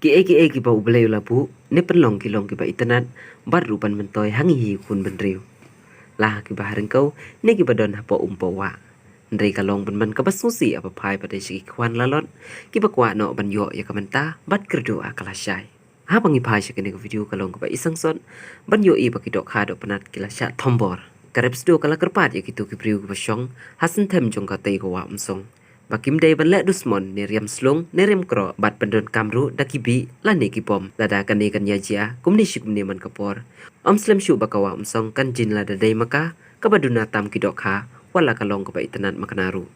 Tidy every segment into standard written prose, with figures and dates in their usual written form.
ki ba ublay labu ne penlong ki ba itanan bar rupan mentoy hangi hi kun benriu lah ki ba harengkau ne ki ba don hapo wa ndrei kalong ban man ka basusi apa pai pada si kwan lalot ki ba kwa no ban yo ya kamenta bat kerdo akala syai ha pangi pai shi kene video kalong ka ba isang son ban yo i ba ki dok ha do penat kila sya thombor karep sto kala kerpat ya kitu ki priu ba syong hasen them jong ka tei ko wa umsong Bakim day ban le dusmon neriam slung neriam kro bat pendon kamru dakibi lane kipom lada kane kan yajia kumni shikum ne man kapor slem shu bakawa song kan jin lada day maka kabaduna tam kidok ha wala kalong ka itanan makanaru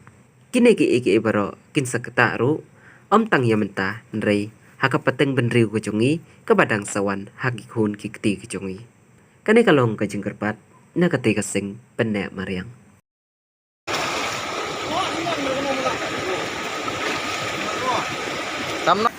kine ki baro kin sakata ru tang yamenta nrei haka pateng benriu ko jongi kabadang sawan haki khun kikti ki jongi kane kalong ka jingkerpat nakate kasing penne mariang Tắm nó.